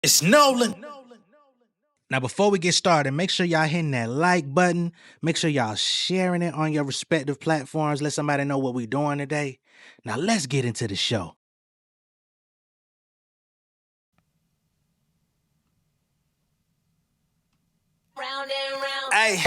It's Nolan. Now, before we get started, make sure y'all hitting that like button. Make sure y'all sharing it on your respective platforms. Let somebody know what we're doing today. Now, let's get into the show. Hey,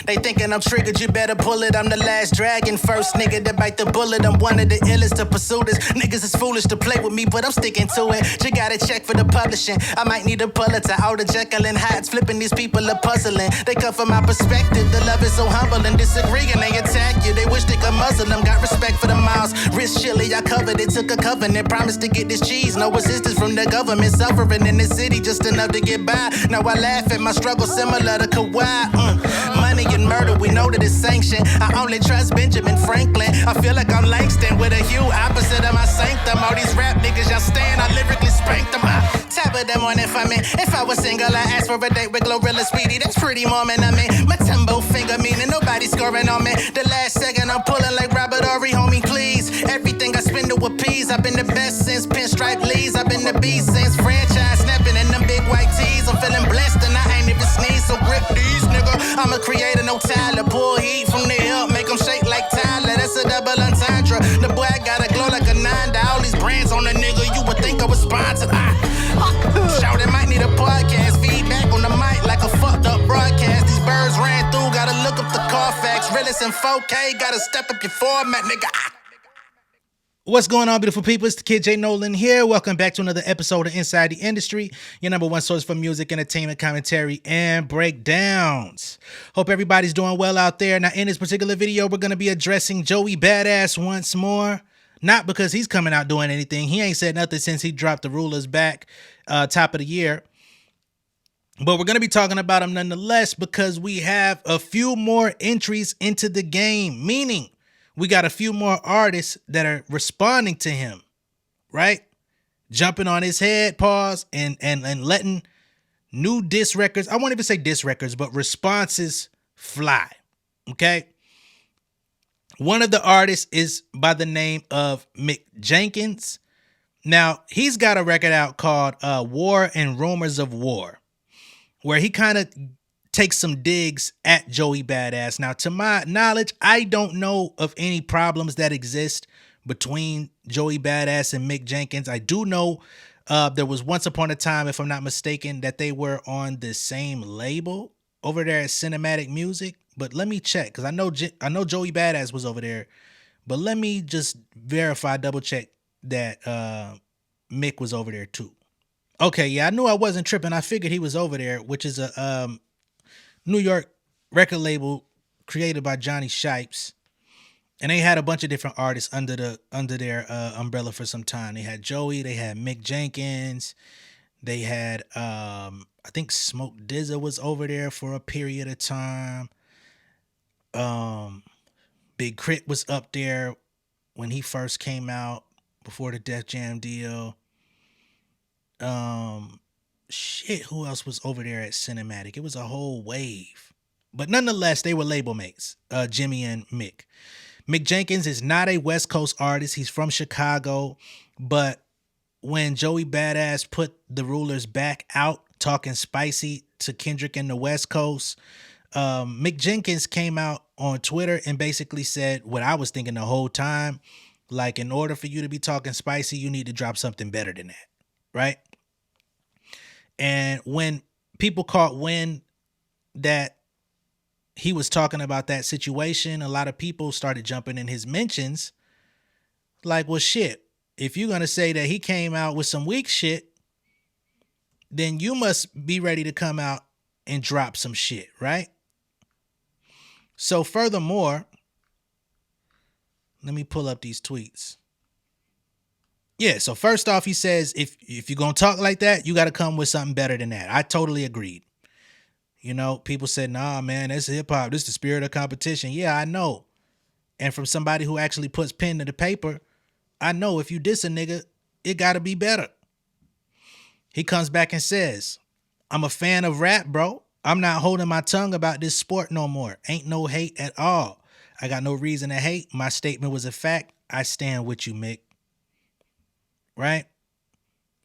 they thinking I'm triggered, you better pull it. I'm the last dragon, first nigga to bite the bullet. I'm one of the illest to pursue this. Niggas is foolish to play with me, but I'm sticking to it. You gotta check for the publishing. I might need a Pulitzer, out of Jekyll and Hyde's. Flipping these people are puzzling. They come from my perspective. The love is so humble and disagreeing. They attack you. They wish they could muzzle them. Got respect for the miles. Wrist chilly, I covered it. Took a covenant. Promised to get this cheese. No assistance from the government. Suffering in this city just enough to get by. Now I laugh at my struggle similar to Kawhi. Money and murder, we know that it's sanctioned. I only trust Benjamin Franklin. I feel like I'm Langston with a hue opposite of my sanctum. All these rap niggas, y'all stand, I lyrically spanked them. I tap of them on if I'm in. If I was single, I asked for a date with Glorilla Speedy. That's pretty Mormon, I mean. My tumbo finger meaning nobody scoring on me. The last second I'm pulling like Robert Horry, homie, please. Everything I spend to appease. I've been the best since Pinstripe Lees. I've been the beast since franchise snapping in them big white tees. I'm feeling blessed and I ain't even sneeze, so grip these, nigga. I'm a creator, no Tyler. Pull heat from the hip, make them shake like Tyler. That's a double entendre. The boy gotta glow like a 9 to all these brands on the nigga. You would think I was sponsored. Shout, it might need a podcast. Feedback on the mic like a fucked up broadcast. These birds ran through, gotta look up the Carfax. Realist in 4K, gotta step up your format, nigga. What's going on, beautiful people? It's the kid J Nolan here. Welcome back to another episode of Inside the Industry, your number one source for music, entertainment, commentary, and breakdowns. Hope everybody's doing well out there. Now, in this particular video, we're going to be addressing Joey Badass once more. Not because he's coming out doing anything. He ain't said nothing since he dropped the rulers back top of the year. But we're going to be talking about him nonetheless because we have a few more entries into the game, meaning we got a few more artists that are responding to him, right? Jumping on his head, pause, and letting new diss records, I won't even say diss records, but responses fly, okay? One of the artists is by the name of Mick Jenkins. Now, he's got a record out called War and Rumors of War, where he kind of takes some digs at Joey Badass. Now, to my knowledge, I don't know of any problems that exist between Joey Badass and Mick Jenkins. I do know there was once upon a time, if I'm not mistaken, that they were on the same label over there at Cinematic Music. But let me check, because I know Joey Badass was over there. But let me just verify, double check that Mick was over there too. Okay, yeah, I knew I wasn't tripping. I figured he was over there, which is a New York record label created by Johnny Shipes, and they had a bunch of different artists under their umbrella for some time. They had Joey, they had Mick Jenkins, they had I think Smoke DZA was over there for a period of time. Big Crit was up there when he first came out before the Def Jam deal. Shit, who else was over there at Cinematic? It was a whole wave. But nonetheless, they were label mates, Jimmy and Mick. Mick Jenkins is not a West Coast artist. He's from Chicago. But when Joey Badass put the rulers back out, talking spicy to Kendrick and the West Coast, Mick Jenkins came out on Twitter and basically said what I was thinking the whole time. Like, in order for you to be talking spicy, you need to drop something better than that, right? And when people caught wind that he was talking about that situation, a lot of people started jumping in his mentions like, well, shit, if you're going to say that he came out with some weak shit, then you must be ready to come out and drop some shit, right? So furthermore, let me pull up these tweets. Yeah, so first off, he says, if you're going to talk like that, you got to come with something better than that. I totally agreed. You know, people said, nah, man, that's hip hop. This is the spirit of competition. Yeah, I know. And from somebody who actually puts pen to the paper, I know if you diss a nigga, it got to be better. He comes back and says, I'm a fan of rap, bro. I'm not holding my tongue about this sport no more. Ain't no hate at all. I got no reason to hate. My statement was a fact. I stand with you, Mick. Right?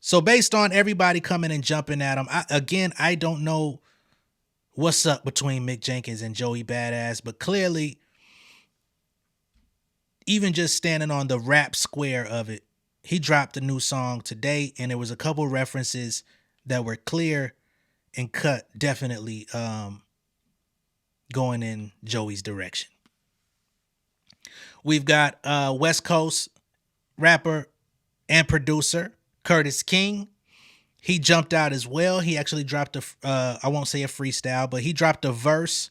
So based on everybody coming and jumping at him, I don't know what's up between Mick Jenkins and Joey Badass, but clearly, even just standing on the rap square of it, he dropped a new song today, and there was a couple references that were clear and cut, definitely going in Joey's direction. We've got West Coast rapper and producer Curtis King. He jumped out as well. He actually dropped I won't say a freestyle, but he dropped a verse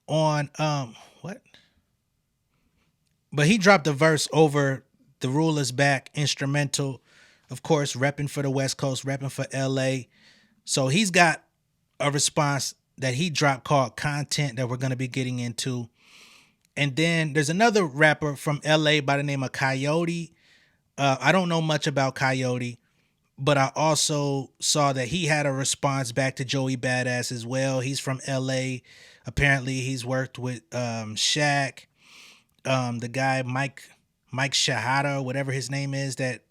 on what? But he dropped a verse over the Ruler's Back instrumental, of course, repping for the West Coast, repping for LA. So he's got a response that he dropped called Content that we're going to be getting into. And then there's another rapper from LA by the name of Coyote. I don't know much about Coyote, but I also saw that he had a response back to Joey Badass as well. He's from LA. Apparently he's worked with Shaq, the guy Mike Shahada, whatever his name is, that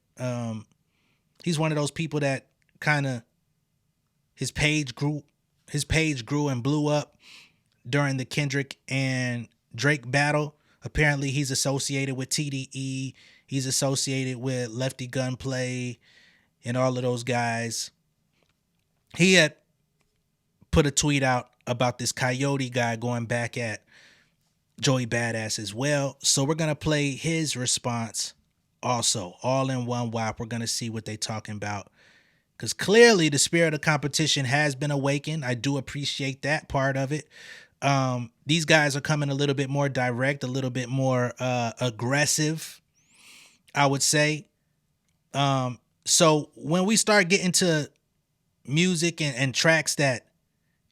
he's one of those people that kind of his page grew and blew up during the Kendrick and Drake battle. Apparently he's associated with TDE. He's associated with Lefty Gunplay and all of those guys. He had put a tweet out about this Coyote guy going back at Joey Badass as well. So we're going to play his response also, all in one whop. We're going to see what they talking about, because clearly the spirit of competition has been awakened. I do appreciate that part of it. These guys are coming a little bit more direct, a little bit more aggressive, I would say. So when we start getting to music and tracks that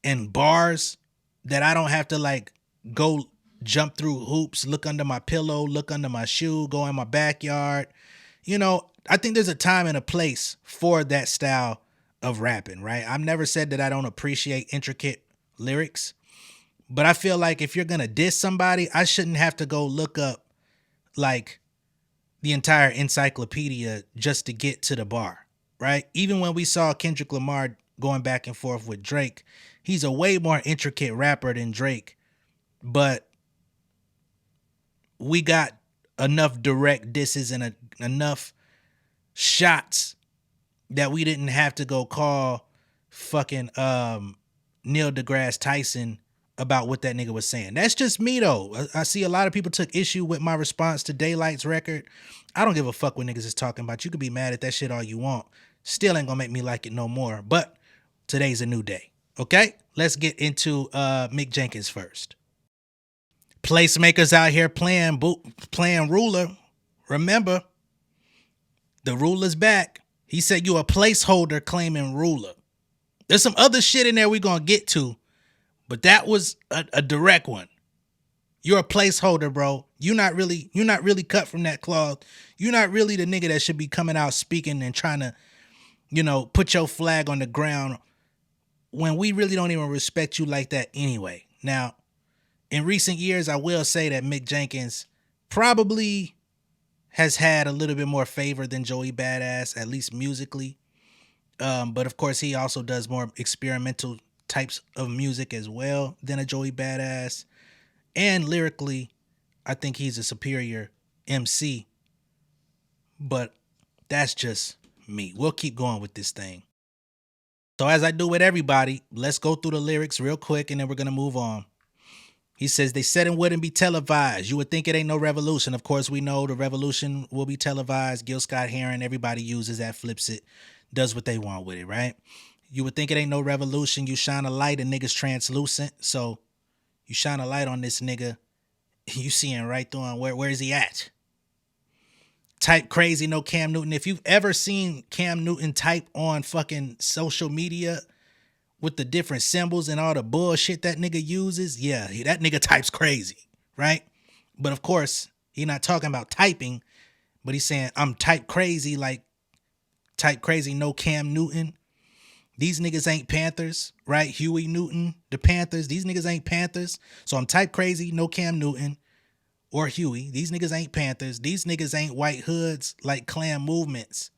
and bars that I don't have to like go jump through hoops, look under my pillow, look under my shoe, go in my backyard, I think there's a time and a place for that style of rapping, right? I've never said that I don't appreciate intricate lyrics, but I feel like if you're going to diss somebody, I shouldn't have to go look up like the entire encyclopedia just to get to the bar, right? Even when we saw Kendrick Lamar going back and forth with Drake, he's a way more intricate rapper than Drake, but we got enough direct disses and enough shots that we didn't have to go call fucking Neil deGrasse Tyson about what that nigga was saying. That's just me though. I see a lot of people took issue with my response to Daylight's record. I don't give a fuck what niggas is talking about. You could be mad at that shit all you want. Still ain't gonna make me like it no more. But today's a new day. Okay? Let's get into Mick Jenkins first. Placemakers out here playing ruler. Remember, the ruler's back. He said you a placeholder claiming ruler. There's some other shit in there we're gonna get to, but that was a direct one. You're a placeholder, bro. You're not really cut from that cloth. You're not really the nigga that should be coming out speaking and trying to, put your flag on the ground when we really don't even respect you like that anyway. Now, in recent years, I will say that Mick Jenkins probably has had a little bit more favor than Joey Badass, at least musically. But of course, he also does more experimental types of music as well than a Joey Badass. And lyrically, I think he's a superior MC. But that's just me. We'll keep going with this thing. So as I do with everybody, let's go through the lyrics real quick and then we're going to move on. He says, they said it wouldn't be televised. You would think it ain't no revolution. Of course, we know the revolution will be televised. Gil Scott-Heron, everybody uses that, flips it, does what they want with it, right? You would think it ain't no revolution. You shine a light and niggas translucent. So you shine a light on this nigga. You seeing right through him. Where is he at? Type crazy, no Cam Newton. If you've ever seen Cam Newton type on fucking social media with the different symbols and all the bullshit that nigga uses, yeah, that nigga types crazy, right? But of course, he's not talking about typing, but he's saying, I'm type crazy, like type crazy, no Cam Newton. These niggas ain't Panthers, right? Huey Newton, the Panthers, these niggas ain't Panthers. So I'm type crazy, no Cam Newton or Huey. These niggas ain't Panthers. These niggas ain't white hoods like Klan movements.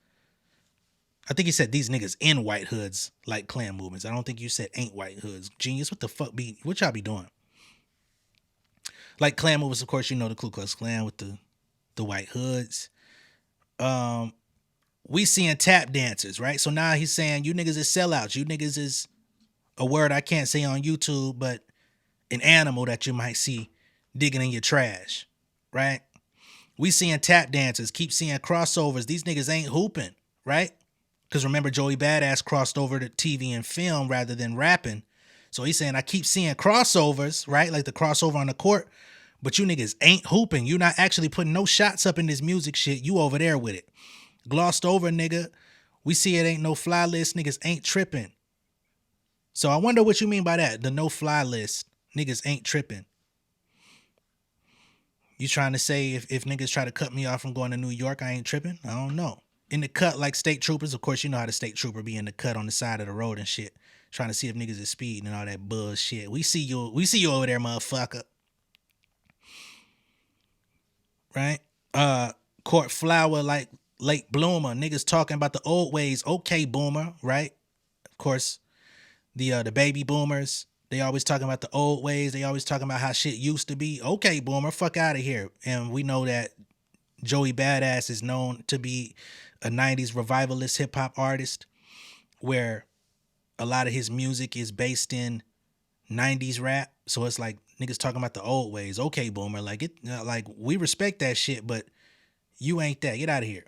I think he said these niggas in white hoods like Klan movements. I don't think you said ain't white hoods. Genius, what the fuck what y'all be doing? Like Klan movements, of course, you know the Ku Klux Klan with the white hoods. We seeing tap dancers, right? So now he's saying you niggas is sellouts. You niggas is a word I can't say on YouTube, but an animal that you might see digging in your trash, right? We seeing tap dancers, keep seeing crossovers. These niggas ain't hooping, right? Because remember, Joey Badass crossed over to TV and film rather than rapping. So he's saying, I keep seeing crossovers, right? Like the crossover on the court, but you niggas ain't hooping. You not actually putting no shots up in this music shit. You over there with it. Glossed over, nigga. We see it ain't no fly list. Niggas ain't tripping. So I wonder what you mean by that. The no fly list. Niggas ain't tripping. You trying to say if niggas try to cut me off from going to New York, I ain't tripping? I don't know. In the cut like state troopers, of course, you know how the state trooper be in the cut on the side of the road and shit. Trying to see if niggas is speeding and all that bullshit. We see you over there, motherfucker. Right? Court flower like late bloomer. Niggas talking about the old ways. Okay, boomer, right? Of course, the baby boomers, they always talking about the old ways. They always talking about how shit used to be. Okay, boomer, fuck out of here. And we know that Joey Badass is known to be a 90s revivalist hip hop artist where a lot of his music is based in 90s rap. So it's like niggas talking about the old ways. Okay, boomer, like like we respect that shit, but you ain't that. Get out of here.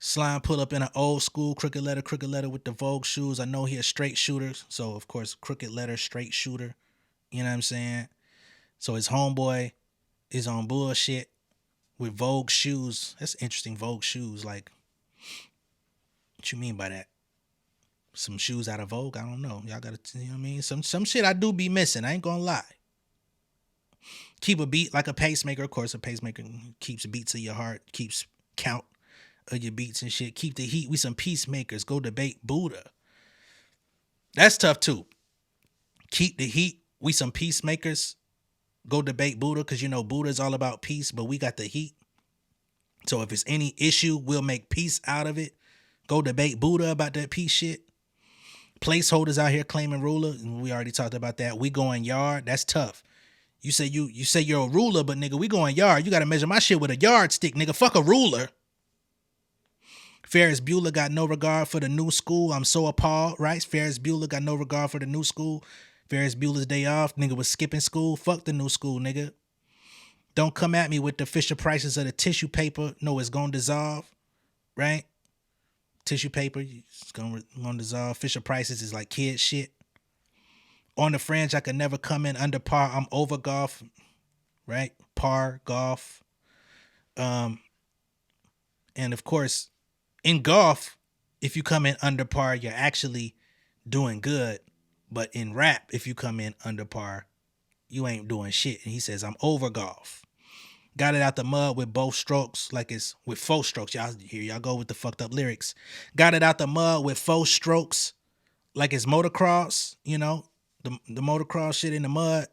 Slime pull up in an old school crooked letter with the Vogue shoes. I know he a straight shooter, so of course crooked letter straight shooter. You know what I'm saying? So his homeboy is on bullshit with Vogue shoes. That's interesting. Vogue shoes, like, what you mean by that? Some shoes out of Vogue? I don't know. Y'all gotta, you know what I mean? Some shit I do be missing. I ain't gonna lie. Keep a beat like a pacemaker. Of course, a pacemaker keeps beats of your heart, keeps count of your beats and shit. Keep the heat. We some peacemakers. Go debate Buddha. That's tough too. Keep the heat. We some peacemakers. Go debate Buddha, because you know Buddha is all about peace, but we got the heat. So if it's any issue, we'll make peace out of it. Go debate Buddha about that peace shit. Placeholders out here claiming ruler. We already talked about that. We going yard. That's tough. You say you're a ruler, but nigga, we going yard. You got to measure my shit with a yardstick, nigga. Fuck a ruler. Ferris Bueller got no regard for the new school. I'm so appalled, right? Ferris Bueller got no regard for the new school. Ferris Bueller's day off. Nigga was skipping school. Fuck the new school, nigga. Don't come at me with the Fisher Prices of the tissue paper. No, it's going to dissolve, right? Tissue paper, it's going to dissolve. Fisher Prices is like kid shit. On the fringe, I could never come in under par. I'm over golf, right? Par, golf. And of course, in golf, if you come in under par, you're actually doing good. But in rap, if you come in under par, you ain't doing shit. And he says, I'm over golf. Got it out the mud with both strokes, like it's with 4 strokes. Y'all go with the fucked up lyrics. Got it out the mud with 4 strokes, like it's motocross, you know, the motocross shit in the mud.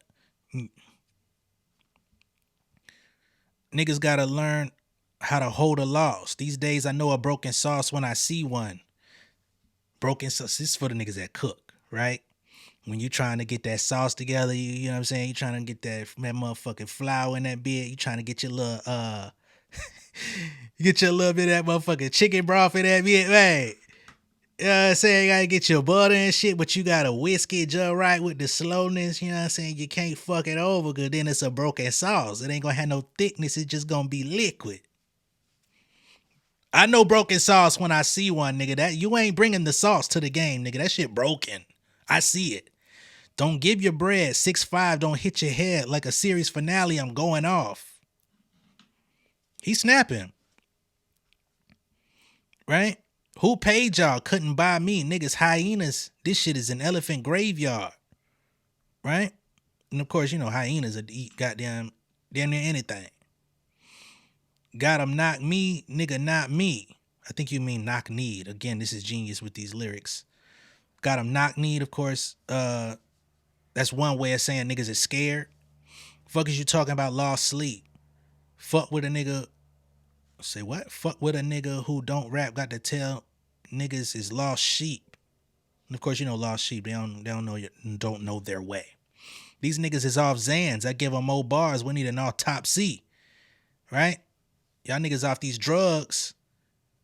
Niggas gotta learn how to hold a loss. These days I know a broken sauce when I see one. Broken sauce, this is for the niggas that cook, right? When you trying to get that sauce together, you know what I'm saying? You trying to get that motherfucking flour in that bit. You trying to get your little get your little bit of that motherfucking chicken broth in that bit, man. You know what I'm saying? You gotta get your butter and shit, but you gotta whisk it just right with the slowness, you know what I'm saying? You can't fuck it over, because then it's a broken sauce. It ain't gonna have no thickness, it's just gonna be liquid. I know broken sauce when I see one, nigga. That you ain't bringing the sauce to the game, nigga. That shit broken. I see it. Don't give your bread. 6'5", don't hit your head like a series finale. I'm going off. He's snapping. Right? Who paid y'all? Couldn't buy me. Niggas hyenas. This shit is an elephant graveyard. Right? And of course, you know, hyenas would eat goddamn damn near anything. Got 'em knock me, nigga, not me. I think you mean knock need. Again, this is genius with these lyrics. Got 'em knock need, of course. That's one way of saying niggas is scared. Fuck is you talking about lost sleep? Fuck with a nigga Say what? Fuck with a nigga who don't rap. Got to tell niggas is lost sheep. And of course, you know lost sheep. They don't know their way. These niggas is off Xans. I give them more bars. We need an autopsy, right? Y'all niggas off these drugs.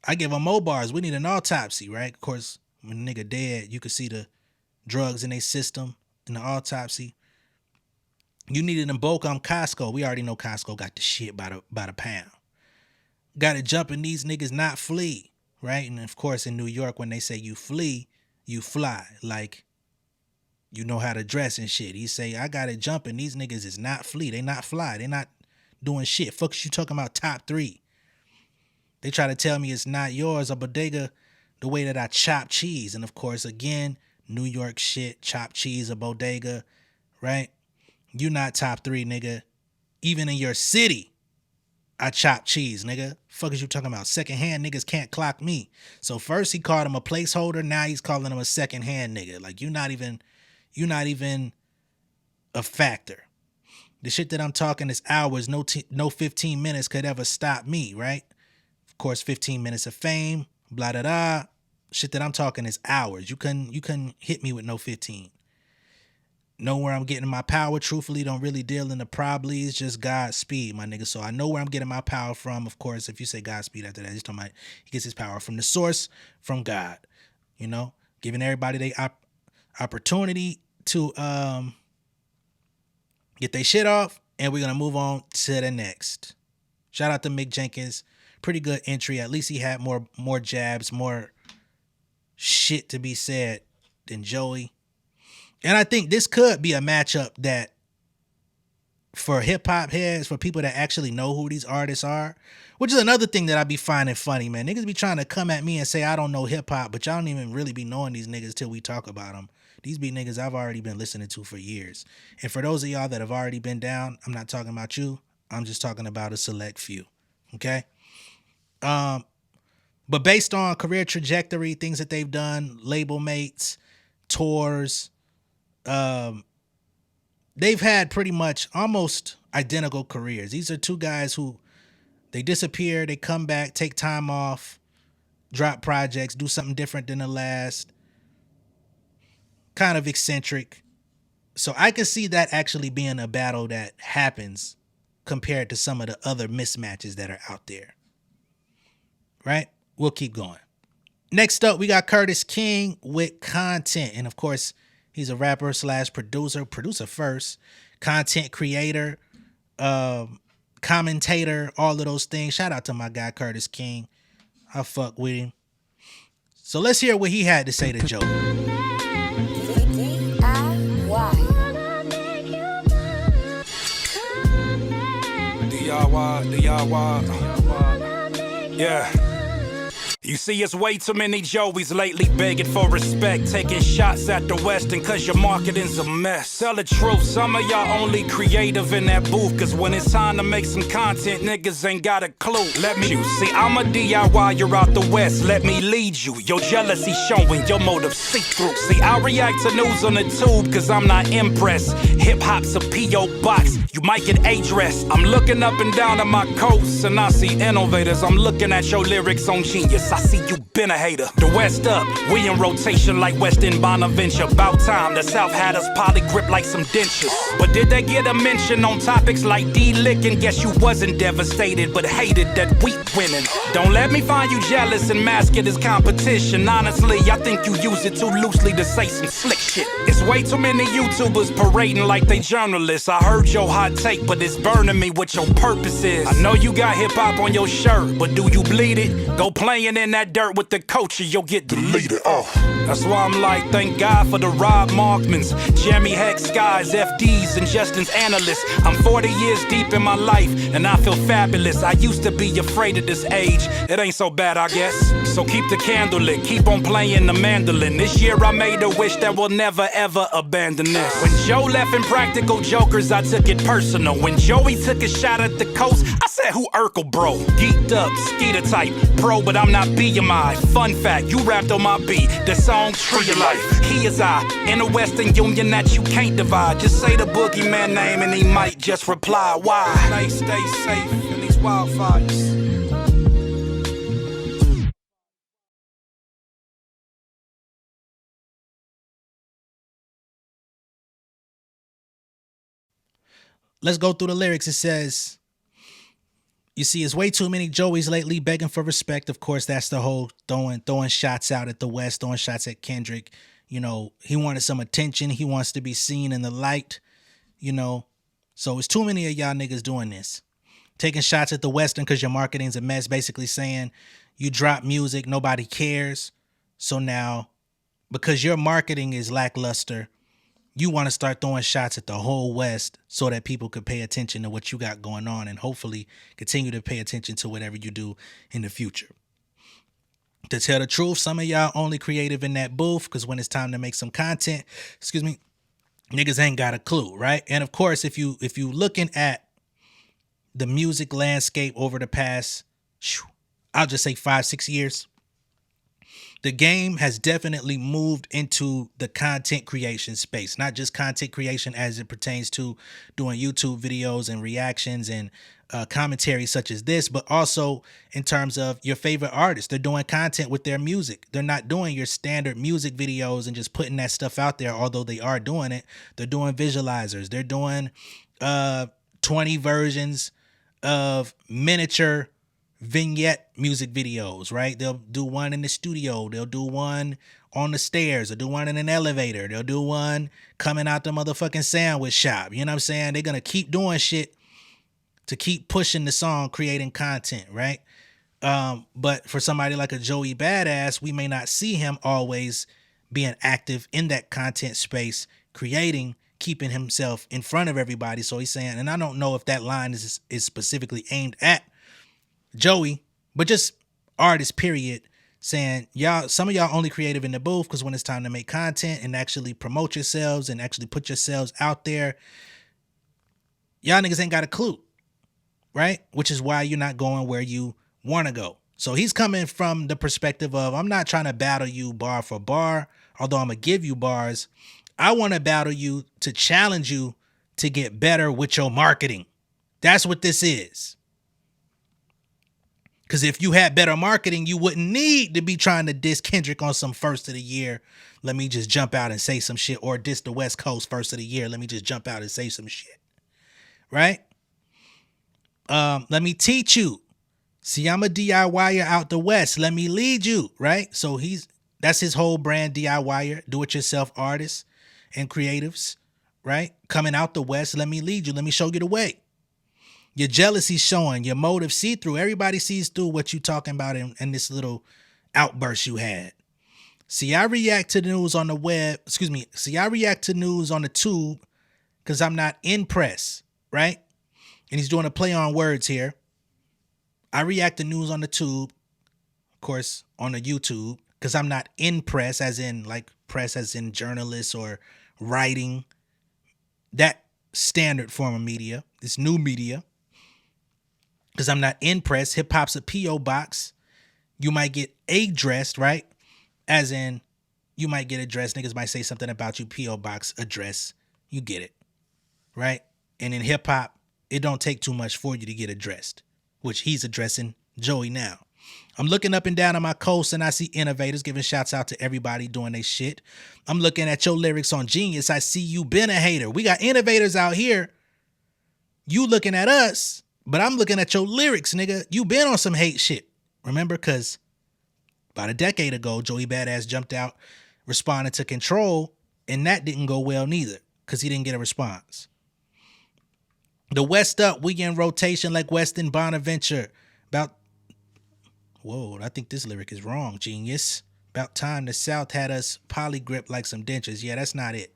I give them more bars. We need an autopsy, right? Of course, when a nigga dead, you can see the drugs in their system in the autopsy. You needed them bulk on Costco. We already know Costco got the shit by the pound. Got to jump in these niggas, not flee, right? And of course, in New York, when they say you flee, you fly. Like, you know how to dress and shit. He say, I got to jump in these niggas is not flee. They not fly. They not doing shit. Fuck you talking about top 3. They try to tell me it's not yours, a bodega, the way that I chop cheese. And of course, again, New York shit, chop cheese, a bodega, right? You not top 3, nigga. Even in your city, I chop cheese, nigga. Fuck is you talking about? Secondhand niggas can't clock me. So first he called him a placeholder. Now he's calling him a secondhand nigga. Like you're not even a factor. The shit that I'm talking is hours. No 15 minutes could ever stop me, right? Of course, 15 minutes of fame, blah, da, da. Shit that I'm talking is hours. You couldn't hit me with no 15. Know where I'm getting my power. Truthfully, don't really deal in the probablys. Just Godspeed, my nigga. So I know where I'm getting my power from. Of course, if you say Godspeed after that, just talking about he gets his power from the source, from God. You know, giving everybody their opportunity to get their shit off, and we're gonna move on to the next. Shout out to Mick Jenkins. Pretty good entry. At least he had more jabs, more shit to be said than Joey. And I think this could be a matchup that for hip hop heads, for people that actually know who these artists are, which is another thing that I be finding funny, man. Niggas be trying to come at me and say I don't know hip hop, but y'all don't even really be knowing these niggas till we talk about them. These be niggas I've already been listening to for years. And for those of y'all that have already been down, I'm not talking about you. I'm just talking about a select few. Okay? But based on career trajectory, things that they've done, label mates, tours, they've had pretty much almost identical careers. These are two guys who they disappear, they come back, take time off, drop projects, do something different than the last, kind of eccentric. So I can see that actually being a battle that happens compared to some of the other mismatches that are out there. Right? We'll keep going. Next up, we got Curtis King with Content. And of course, he's a rapper / producer first, content creator, commentator, all of those things. Shout out to my guy, Curtis King. I fuck with him. So let's hear what he had to say to Joe. DIY. Yeah. You see, it's way too many Joeys lately begging for respect, taking shots at the Western cause your marketing's a mess. Tell the truth, some of y'all only creative in that booth, cause when it's time to make some content, niggas ain't got a clue. Let me see, I'm a DIYer out the West, let me lead you. Your jealousy showing, your motive see-through. See, I react to news on the tube cause I'm not impressed. Hip-hop's a P.O. box, you might get addressed. I'm looking up and down at my coast and I see innovators. I'm looking at your lyrics on Genius. I see you been a hater. The West up, we in rotation like Western Bonaventure. About time, the South had us poly grip like some dentures. But did they get a mention on topics like D-licking? Guess you wasn't devastated, but hated that we winning. Don't let me find you jealous and mask it as competition. Honestly, I think you use it too loosely to say some slick shit. It's way too many YouTubers parading like they journalists. I heard your hot take, but it's burning me what your purpose is. I know you got hip-hop on your shirt, but do you bleed it? Go playing in that dirt with the culture, you'll get deleted. That's why I'm like, thank God for the Rob Markmans, Jeremy Heck Skies, FDs, and Justin's analysts. I'm 40 years deep in my life, and I feel fabulous. I used to be afraid of this age. It ain't so bad, I guess. So keep the candle lit, keep on playing the mandolin. This year I made a wish that will never ever abandon this. When Joe left Impractical Jokers, I took it personal. When Joey took a shot at the coast, I said, who Urkel, bro? Geeked up, skeeter type, pro, but I'm not BMI. Fun fact, you rapped on my beat, the song Tree of Life. He is I, in a Western Union that you can't divide. Just say the boogeyman name and he might just reply. Why? Stay safe in these wildfires. let's go through the lyrics. It says, you see, it's way too many Joeys lately begging for respect. Of course, that's the whole throwing shots out at the West, throwing shots at Kendrick. You know, he wanted some attention. He wants to be seen in the light, you know. So it's too many of y'all niggas doing this. Taking shots at the Western because your marketing's a mess, basically saying you drop music, nobody cares. So now, because your marketing is lackluster, you want to start throwing shots at the whole West so that people could pay attention to what you got going on and hopefully continue to pay attention to whatever you do in the future. To tell the truth, some of y'all only creative in that booth because when it's time to make some content, niggas ain't got a clue, right? And of course, if you looking at the music landscape over the past, I'll just say 5-6 years, the game has definitely moved into the content creation space, not just content creation as it pertains to doing YouTube videos and reactions and commentary such as this, but also in terms of your favorite artists. They're doing content with their music. They're not doing your standard music videos and just putting that stuff out there, although they are doing it. They're doing visualizers. They're doing 20 versions of miniature vignette music videos, right? They'll do one in the studio, they'll do one on the stairs, they'll do one in an elevator, they'll do one coming out the motherfucking sandwich shop. You know what I'm saying? They're gonna keep doing shit to keep pushing the song, creating content, right? But for somebody like a Joey Badass, we may not see him always being active in that content space, creating, keeping himself in front of everybody. So he's saying, and I don't know if that line is specifically aimed at Joey, but just artists, period, saying y'all, some of y'all only creative in the booth because when it's time to make content and actually promote yourselves and actually put yourselves out there, y'all niggas ain't got a clue, right? Which is why you're not going where you want to go. So he's coming from the perspective of, I'm not trying to battle you bar for bar, although I'm gonna give you bars. I want to battle you to challenge you to get better with your marketing. That's what this is. Because if you had better marketing, you wouldn't need to be trying to diss Kendrick on some first of the year. Let me just jump out and say some shit. Or diss the West Coast first of the year. Let me just jump out and say some shit. Right? Let me teach you. See, I'm a DIYer out the West. Let me lead you. Right? So that's his whole brand, DIYer, do-it-yourself artists and creatives. Right? Coming out the West. Let me lead you. Let me show you the way. Your jealousy showing, your motive see-through. Everybody sees through what you talking about in this little outburst you had. See, I react to the news on the web. See, I react to news on the tube because I'm not in press, right? And he's doing a play on words here. I react to news on the tube, of course, on the YouTube, because I'm not in press, as in like press as in journalists or writing. That standard form of media, this new media. Because I'm not in press. Hip hop's a P.O. box. You might get addressed, right? As in, you might get addressed. Niggas might say something about you, P.O. box address. You get it, right? And in hip hop, it don't take too much for you to get addressed, which he's addressing Joey now. I'm looking up and down on my coast and I see innovators giving shouts out to everybody doing their shit. I'm looking at your lyrics on Genius. I see you been a hater. We got innovators out here. You looking at us. But I'm looking at your lyrics, nigga. You been on some hate shit. Remember, because about a decade ago, Joey Badass jumped out, responded to Control, and that didn't go well neither because he didn't get a response. The West up, we in rotation like Weston Bonaventure. I think this lyric is wrong, genius. About time the South had us polygrip like some dentures. Yeah, that's not it.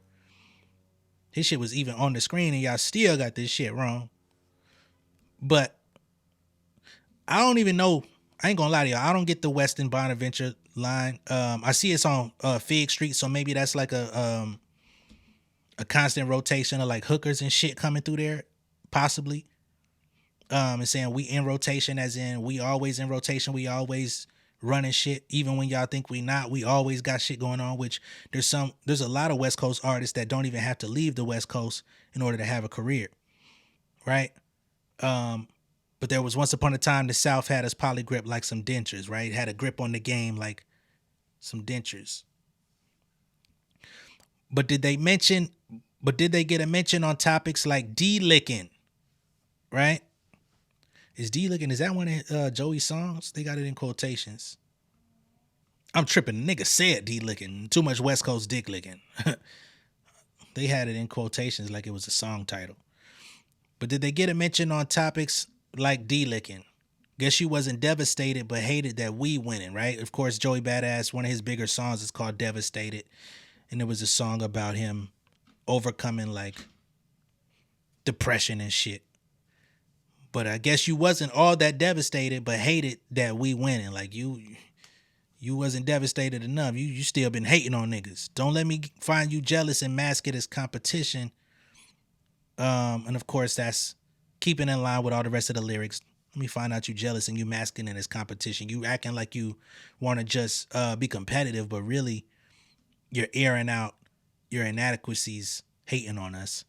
His shit was even on the screen and y'all still got this shit wrong. But I don't even know. I ain't gonna lie to y'all. I don't get the Weston Bonaventure line. I see it's on Fig Street, so maybe that's like a constant rotation of like hookers and shit coming through there, possibly. And saying we in rotation, as in we always in rotation. We always running shit, even when y'all think we not. We always got shit going on. Which there's a lot of West Coast artists that don't even have to leave the West Coast in order to have a career, right? But there was once upon a time the South had us polygrip like some dentures, right? Had a grip on the game like some dentures. But did they get a mention on topics like D-licking, right? Is D licking? Is that one of Joey's songs? They got it in quotations. I'm tripping. The nigga said D licking. Too much West Coast dick licking. They had it in quotations like it was a song title. But did they get a mention on topics like D licking? Guess you wasn't devastated, but hated that we winning, right? Of course, Joey Badass, one of his bigger songs is called Devastated. And it was a song about him overcoming like depression and shit. But I guess you wasn't all that devastated, but hated that we winning. Like you wasn't devastated enough. You still been hating on niggas. Don't let me find you jealous and mask it as competition. And of course, that's keeping in line with all the rest of the lyrics. Let me find out you jealous and you masking it as competition. You acting like you want to just be competitive, but really you're airing out your inadequacies, hating on us.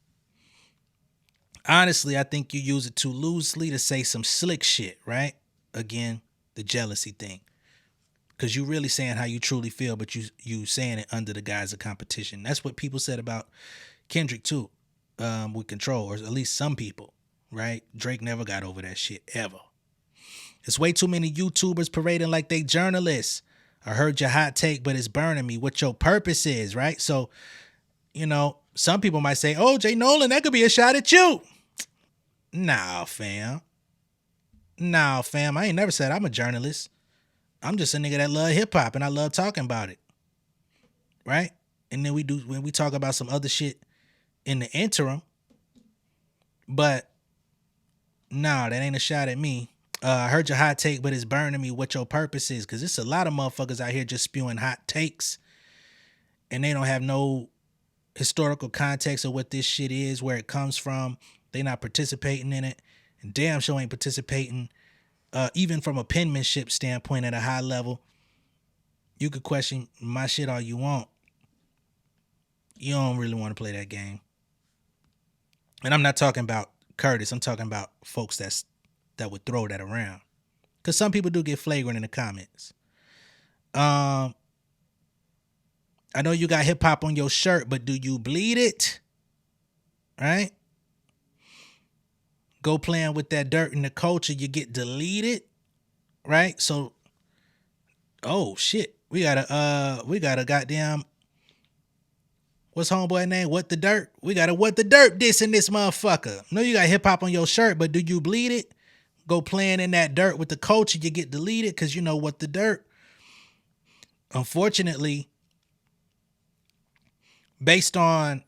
Honestly, I think you use it too loosely to say some slick shit, right? Again, the jealousy thing. Because you really saying how you truly feel, but you saying it under the guise of competition. That's what people said about Kendrick too, with Control, or at least some people, right? Drake never got over that shit, ever. It's way too many YouTubers parading like they journalists. I heard your hot take, but it's burning me. What your purpose is, right? So, you know, some people might say, oh, J Nolan, that could be a shot at you. Nah, fam. I ain't never said I'm a journalist. I'm just a nigga that love hip hop and I love talking about it. Right? And then when we talk about some other shit in the interim. But nah, that ain't a shot at me. I heard your hot take, but it's burning me what your purpose is. Cause it's a lot of motherfuckers out here just spewing hot takes. And they don't have no historical context of what this shit is, where it comes from. They not participating in it. And damn sure ain't participating even from a penmanship standpoint at a high level. You could question my shit all you want. You don't really want to play that game. And I'm not talking about Curtis. I'm talking about folks that would throw that around. Because some people do get flagrant in the comments. I know you got hip hop on your shirt, but do you bleed it? Right? Go playing with that dirt in the culture, you get deleted. Right? So, oh shit. We got a goddamn, what's homeboy name? What the Dirt? We got a What the Dirt diss in this motherfucker. No, you got hip hop on your shirt, but do you bleed it? Go playing in that dirt with the culture, you get deleted because you know What the Dirt. Unfortunately, based on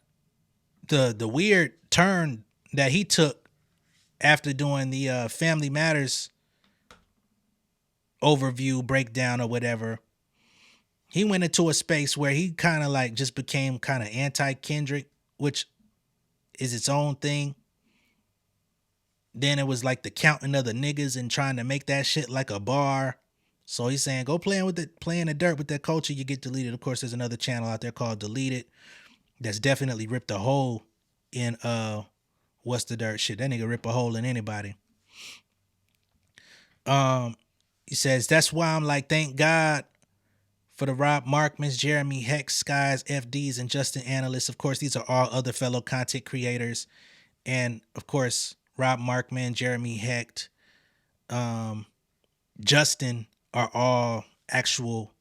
the weird turn that he took after doing the Family Matters overview, breakdown, or whatever, he went into a space where he kind of like just became kind of anti-Kendrick, which is its own thing. Then it was like the counting of the niggas and trying to make that shit like a bar. So he's saying, go playing the dirt with that culture, you get deleted. Of course, there's another channel out there called Deleted that's definitely ripped a hole in What's the Dirt shit. That nigga rip a hole in anybody. He says, that's why I'm like, thank God for the Rob Markmans, Jeremy Hex, Skies, FDs, and Justin Analysts. Of course, these are all other fellow content creators. And of course, Rob Markman, Jeremy Hecht, Justin are all actual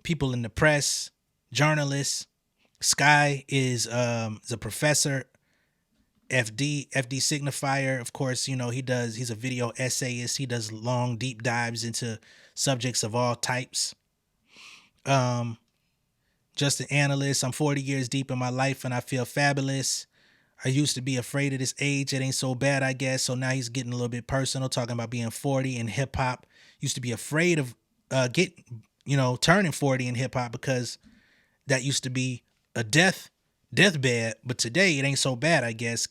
people in the press, journalists. Sky is a professor. FD Signifier, of course, you know, he's a video essayist. He does long, deep dives into subjects of all types. Just an analyst. I'm 40 years deep in my life and I feel fabulous. I used to be afraid of this age. It ain't so bad, I guess. So now he's getting a little bit personal, talking about being 40 in hip hop. Used to be afraid of turning 40 in hip hop because that used to be a deathbed. But today it ain't so bad, I guess.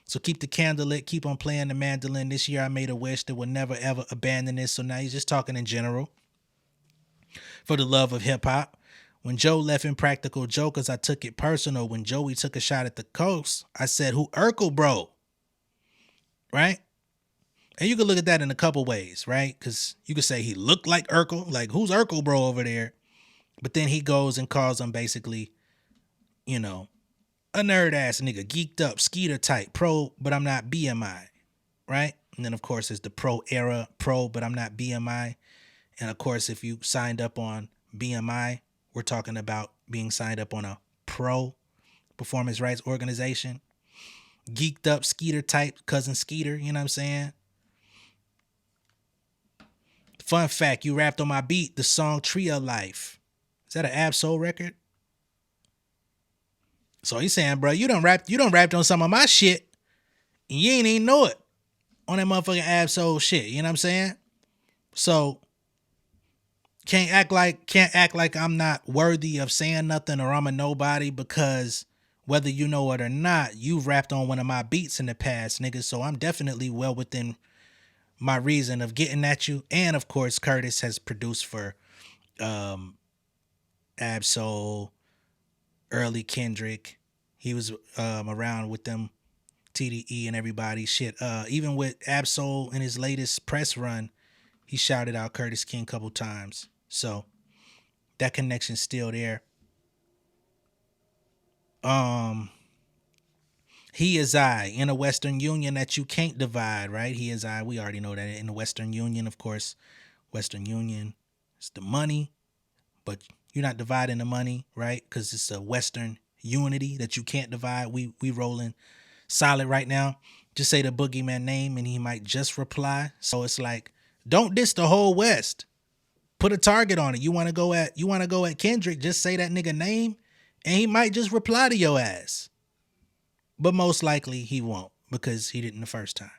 So keep the candle lit, keep on playing the mandolin. This year I made a wish that would never ever abandon this. So now he's just talking in general. For the love of hip hop. When Joe left Impractical Jokers, I took it personal. When Joey took a shot at the coast, I said, who Urkel, bro? Right? And you can look at that in a couple ways, right? Because you could say he looked like Urkel. Like, who's Urkel, bro, over there? But then he goes and calls him basically, A nerd ass nigga, geeked up, skeeter type, pro, but I'm not BMI, right? And then of course there's the pro era, pro, but I'm not BMI. And of course, if you signed up on BMI, we're talking about being signed up on a pro performance rights organization. Geeked up, skeeter type, cousin Skeeter, you know what I'm saying? Fun fact, you rapped on my beat, the song Tree of Life. Is that an Ab-Soul record? So he's saying, bro, you done rapped on some of my shit, and you ain't even know it on that motherfucking Ab-Soul shit. You know what I'm saying? So can't act like I'm not worthy of saying nothing or I'm a nobody because whether you know it or not, you've rapped on one of my beats in the past, nigga. So I'm definitely well within my reason of getting at you. And of course, Curtis has produced for Ab-Soul, early Kendrick. He was around with them, TDE and everybody. Shit. Even with Ab-Soul in his latest press run, he shouted out Curtis King a couple times. So that connection's still there. He is I in a Western Union that you can't divide, right? He is I. We already know that in the Western Union, of course. Western Union is the money, but you're not dividing the money, right? Because it's a Western unity that you can't divide. We rolling solid right now. Just say the boogeyman name and he might just reply. So it's like, don't diss the whole West. Put a target on it. You want to go at Kendrick, just say that nigga name and he might just reply to your ass. But most likely he won't because he didn't the first time.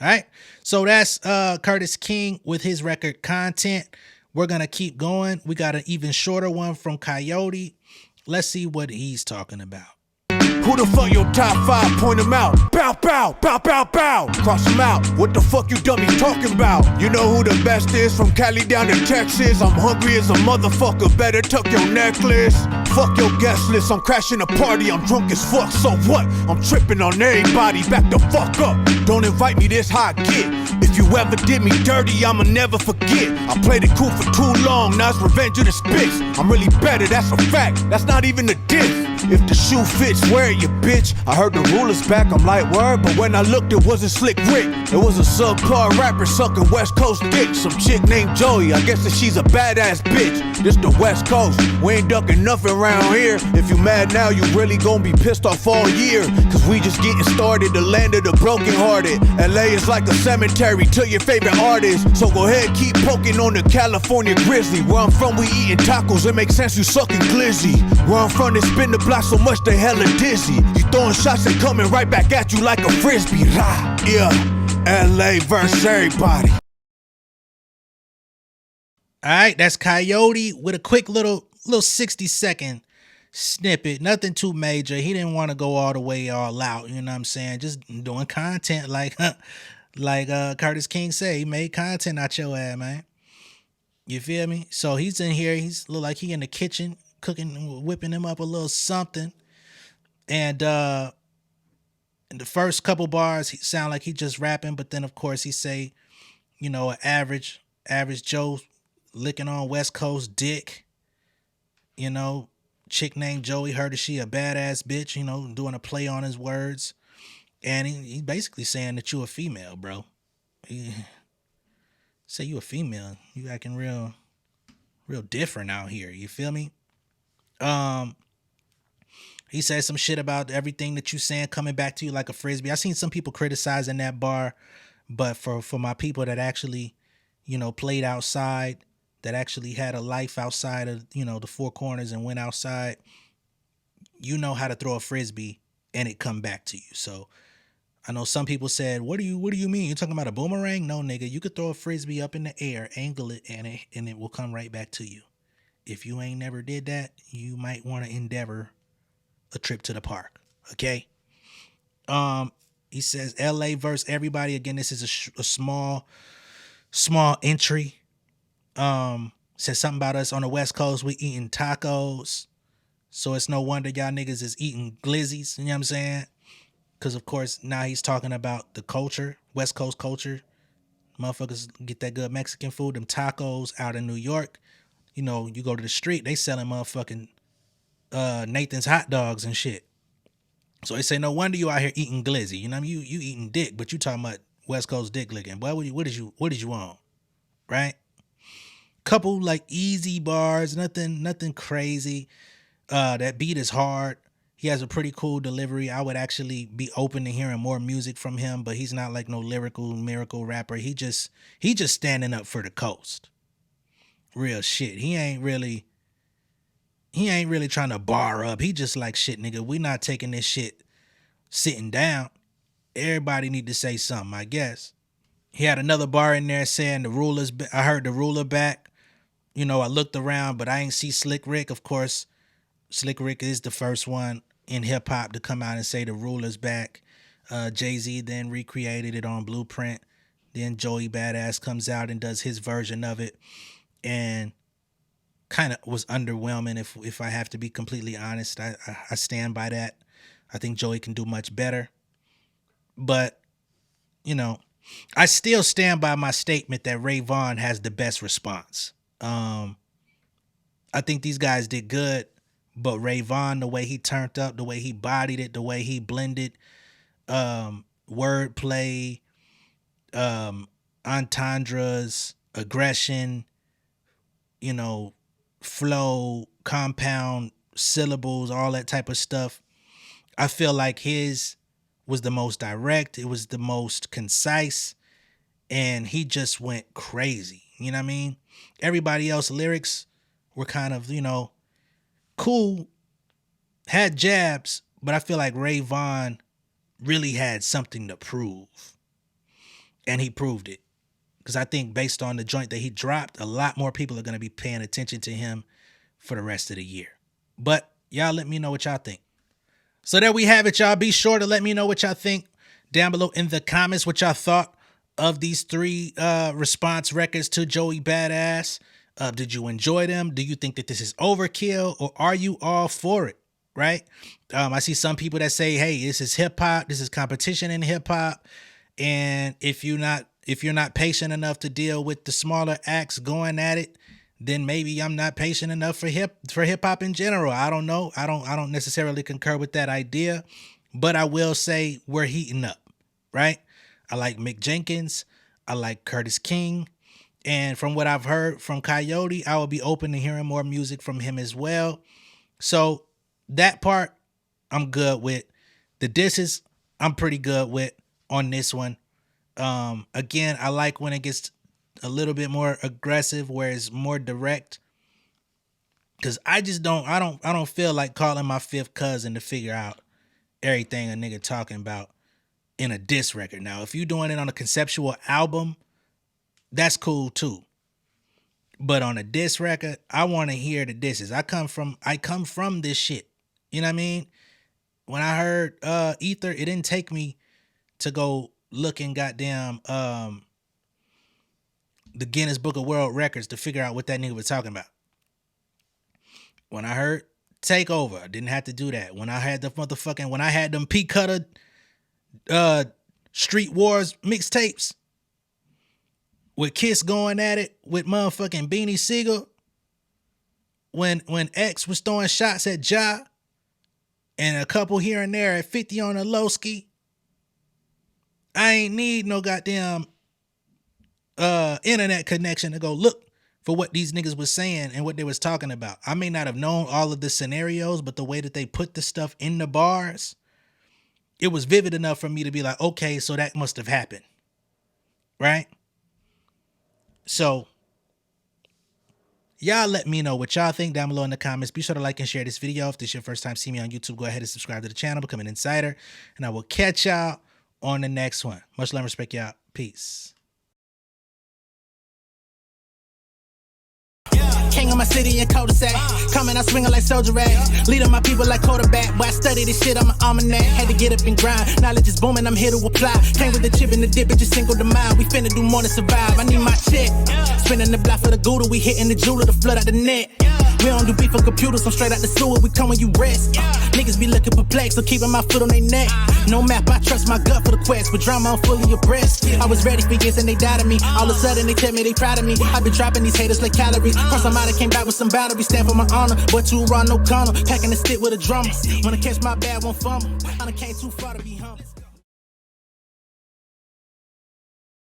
All right. So that's Curtis King with his record Content. We're going to keep going. We got an even shorter one from Coyote. Let's see what he's talking about. Who the fuck your top five? Point them out. Bow, bow, bow, bow, bow. Cross them out. What the fuck you dummies talking about? You know who the best is? From Cali down to Texas. I'm hungry as a motherfucker. Better tuck your necklace. Fuck your guest list. I'm crashing a party. I'm drunk as fuck. So what? I'm tripping on everybody. Back the fuck up. Don't invite me this high get. If you ever did me dirty, I'ma never forget. I played it cool for too long. Now it's revenge of the spits. I'm really better. That's a fact. That's not even a diss. If the shoe fits, wear it, you bitch. I heard the ruler's back, I'm like, word. But when I looked, it wasn't Slick Rick. It was a subpar rapper sucking West Coast dick. Some chick named Joey, I guess that she's a badass bitch. This the West Coast, we ain't ducking nothing around here. If you mad now, you really gon' be pissed off all year. Cause we just getting started, the land of the brokenhearted. LA is like a cemetery to your favorite artists. So go ahead, keep poking on the California Grizzly. Where I'm from, we eating tacos, it makes sense you sucking glizzy. Where I'm from, they spin the block so much they hella dizzy. You throwing shots and coming right back at you like a frisbee. Rah. Yeah, LA versus everybody. All right, that's Coyote with a quick little 60-second snippet. Nothing too major. He didn't want to go all the way all out. You know what I'm saying? Just doing content like Curtis King said. He made content out your ass, man. You feel me? So he's in here. He's look like he in the kitchen cooking, whipping him up a little something. And in the first couple bars, he sound like he just rapping. But then, of course, he say, you know, an average Joe licking on West Coast dick. You know, chick named Joey, heard that she a badass bitch, you know, doing a play on his words. And he basically saying that you a female, bro. He say you a female. You acting real different out here. You feel me? He said some shit about everything that you saying coming back to you like a frisbee. I seen some people criticizing that bar, but for my people that actually, you know, played outside, that actually had a life outside of, you know, the four corners and went outside, you know how to throw a frisbee and it come back to you. So I know some people said, what do you mean? You're talking about a boomerang? No, nigga, you could throw a frisbee up in the air, angle it, and it will come right back to you. If you ain't never did that, you might want to endeavor a trip to the park. Okay. He says LA versus everybody. Again, this is a small entry. Says something about us on the West Coast. We eating tacos. So it's no wonder y'all niggas is eating glizzies. You know what I'm saying? Because of course now he's talking about the culture, West Coast culture. Motherfuckers get that good Mexican food, them tacos out in New York. You know, you go to the street, they selling motherfucking Nathan's hot dogs and shit. So they say, no wonder you out here eating glizzy. You know what I mean? You eating dick, but you talking about West Coast dick licking. Boy, what did you on? Right? Couple like easy bars, nothing crazy. That beat is hard. He has a pretty cool delivery. I would actually be open to hearing more music from him, but he's not like no lyrical miracle rapper. He just standing up for the coast. Real shit. He ain't really trying to bar up. He just like, shit, nigga, we not taking this shit sitting down. Everybody need to say something, I guess. He had another bar in there saying I heard the ruler back. You know, I looked around, but I ain't see Slick Rick. Of course, Slick Rick is the first one in hip hop to come out and say the ruler's back. Jay-Z then recreated it on Blueprint. Then Joey Badass comes out and does his version of it. And kind of was underwhelming if I have to be completely honest. I stand by that. I think Joey can do much better. But, you know, I still stand by my statement that Ray Vaughn has the best response. I think these guys did good, but Ray Vaughn, the way he turned up, the way he bodied it, the way he blended wordplay, entendres, aggression, you know, flow, compound syllables, all that type of stuff. I feel like his was the most direct. It was the most concise, and he just went crazy. You know what I mean? Everybody else lyrics were kind of, you know, cool, had jabs, but I feel like Ray Vaughn really had something to prove, and he proved it. Because I think based on the joint that he dropped, a lot more people are going to be paying attention to him for the rest of the year. But y'all let me know what y'all think. So there we have it, y'all. Be sure to let me know what y'all think down below in the comments, what y'all thought of these 3 response records to Joey Badass. Did you enjoy them? Do you think that this is overkill, or are you all for it? Right? I see some people that say, hey, this is hip hop. This is competition in hip hop. And if you're not patient enough to deal with the smaller acts going at it, then maybe I'm not patient enough for hip hop in general. I don't know. I don't necessarily concur with that idea, but I will say we're heating up, right? I like Mick Jenkins. I like Curtis King. And from what I've heard from Coyote, I will be open to hearing more music from him as well. So that part I'm good with. The disses I'm pretty good with on this one. Again, I like when it gets a little bit more aggressive, where it's more direct. Cause I don't feel like calling my fifth cousin to figure out everything a nigga talking about in a diss record. Now, if you're doing it on a conceptual album, that's cool too. But on a diss record, I want to hear the disses. I come from this shit. You know what I mean? When I heard Ether, it didn't take me to go looking goddamn the Guinness Book of World Records to figure out what that nigga was talking about. When I heard Takeover, I didn't have to do that. When I had them P Cutter Street Wars mixtapes with Kiss going at it with motherfucking Beanie Sigel, when X was throwing shots at Ja, and a couple here and there at 50 on a low ski, I ain't need no goddamn internet connection to go look for what these niggas was saying and what they was talking about. I may not have known all of the scenarios, but the way that they put the stuff in the bars, it was vivid enough for me to be like, okay, so that must have happened. Right? So y'all let me know what y'all think down below in the comments. Be sure to like and share this video. If this is your first time seeing me on YouTube, go ahead and subscribe to the channel, become an insider, and I will catch y'all on the next one. Much love and respect, y'all. Peace. King of my city and cul-de-sac. Coming out swinging like soldier rag. Leading my people like quarterback. Boy, I study this shit, I'm an almanac. Had to get up and grind. Knowledge is booming, I'm here to apply. Came with the chip and the dip, it just single the mind. We finna do more than survive. I need my check. Spinning the block for the gouda, we hitting the jeweler to flood out the net. We don't do beef on computers, I'm straight out the sewer, we come when you rest. Niggas be looking perplexed, so keeping my foot on their neck. No map, I trust my gut for the quest. With drama, I'm fully abreast. I was ready for years and they doubted me. All of a sudden they tell me they proud of me. I've been dropping these haters like calories. Cross I'm out, I came back with some boundaries. Stand for my honor, but too raw, no corner. Packing the stick with a drummer. Wanna catch my bad, won't fumble. I done came too far to be humble.